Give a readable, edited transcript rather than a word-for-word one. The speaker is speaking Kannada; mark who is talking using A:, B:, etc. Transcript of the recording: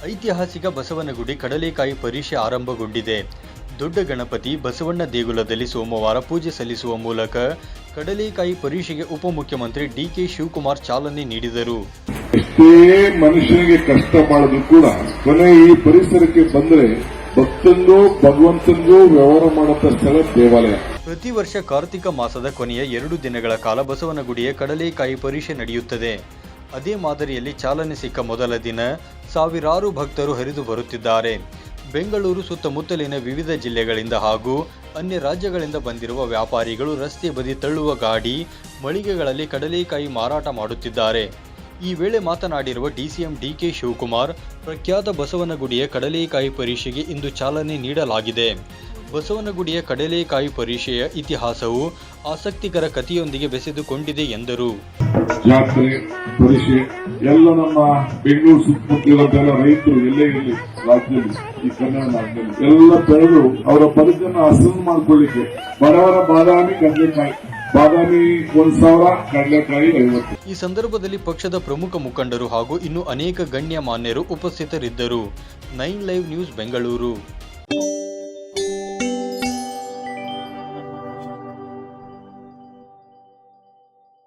A: ಐತಿಹಾಸಿಕ ಬಸವನಗುಡಿ ಕಡಲೆಕಾಯಿ ಪರಿಷೆ ಆರಂಭಗೊಂಡಿದೆ. ದೊಡ್ಡ ಗಣಪತಿ ಬಸವಣ್ಣ ದೇಗುಲದಲ್ಲಿ ಸೋಮವಾರ ಪೂಜೆ ಸಲ್ಲಿಸುವ ಮೂಲಕ ಕಡಲೆಕಾಯಿ ಪರಿಷೆಗೆ ಉಪಮುಖ್ಯಮಂತ್ರಿ ಡಿಕೆ ಶಿವಕುಮಾರ್ ಚಾಲನೆ ನೀಡಿದರು.
B: ಎಷ್ಟೇ ಮನುಷ್ಯನಿಗೆ ಕಷ್ಟ ಮಾಡಿದ್ರು ಕೂಡ ಕೊನೆ ಈ ಪರಿಸರಕ್ಕೆ ಬಂದರೆ ಭಕ್ತಂಗೂ ಭಗವಂತನಿಗೂ ವ್ಯವಹಾರ ಮಾಡುತ್ತ ಸ್ಥಳ ದೇವಾಲಯ.
A: ಪ್ರತಿ ವರ್ಷ ಕಾರ್ತಿಕ ಮಾಸದ ಕೊನೆಯ 2 ದಿನಗಳ ಕಾಲ ಬಸವನಗುಡಿಯ ಕಡಲೆಕಾಯಿ ಪರಿಷೆ ನಡೆಯುತ್ತದೆ. ಅದೇ ಮಾದರಿಯಲ್ಲಿ ಚಾಲನೆ ಸಿಕ್ಕ ಮೊದಲ ದಿನ ಸಾವಿರಾರು ಭಕ್ತರು ಹರಿದು ಬರುತ್ತಿದ್ದಾರೆ. ಬೆಂಗಳೂರು ಸುತ್ತಮುತ್ತಲಿನ ವಿವಿಧ ಜಿಲ್ಲೆಗಳಿಂದ ಹಾಗೂ ಅನ್ಯ ರಾಜ್ಯಗಳಿಂದ ಬಂದಿರುವ ವ್ಯಾಪಾರಿಗಳು ರಸ್ತೆ ಬದಿ ತಳ್ಳುವ ಗಾಡಿ, ಮಳಿಗೆಗಳಲ್ಲಿ ಕಡಲೆಕಾಯಿ ಮಾರಾಟ ಮಾಡುತ್ತಿದ್ದಾರೆ. ಈ ವೇಳೆ ಮಾತನಾಡಿರುವ ಡಿಸಿಎಂ ಡಿಕೆ ಶಿವಕುಮಾರ್, ಪ್ರಖ್ಯಾತ ಬಸವನಗುಡಿಯ ಕಡಲೆಕಾಯಿ ಪರಿಷೆಗೆ ಇಂದು ಚಾಲನೆ ನೀಡಲಾಗಿದೆ. ಬಸವನಗುಡಿಯ ಕಡಲೆಕಾಯಿ ಪರಿಷೆಯ ಇತಿಹಾಸವು ಆಸಕ್ತಿಕರ ಕಥೆಯೊಂದಿಗೆ ಬೆಸೆದುಕೊಂಡಿದೆ ಎಂದರು.
B: ಜಾತ್ರೆ ಪರಿಷೆ ಎಲ್ಲ ನಮ್ಮ ಬೆಂಗಳೂರು ಸುತ್ತಮುತ್ತಲಿನ ರೈತರು ಎಲ್ಲೇ ಇರಲಿ ರಾಜ್ಯದಲ್ಲಿ, ಈ ಕನ್ನಡ ನಾಡಿನಲ್ಲಿ ಎಲ್ಲ ಬೆಳೆದು ಅವರ ಬದುಕನ್ನು ಹಸನು ಮಾಡಿಕೊಳ್ಳಿಕ್ಕೆ ಬಡವರ ಬಾದಾಮಿ ಕಡಲೆಕಾಯಿ, ಬಾದಾಮಿ 1,000, ಕಡಲೆಕಾಯಿ 50.
A: ಈ ಸಂದರ್ಭದಲ್ಲಿ ಪಕ್ಷದ ಪ್ರಮುಖ ಮುಖಂಡರು ಹಾಗೂ ಇನ್ನೂ ಅನೇಕ ಗಣ್ಯ ಮಾನ್ಯರು ಉಪಸ್ಥಿತರಿದ್ದರು. 9 ಲೈವ್ ನ್ಯೂಸ್ ಬೆಂಗಳೂರು.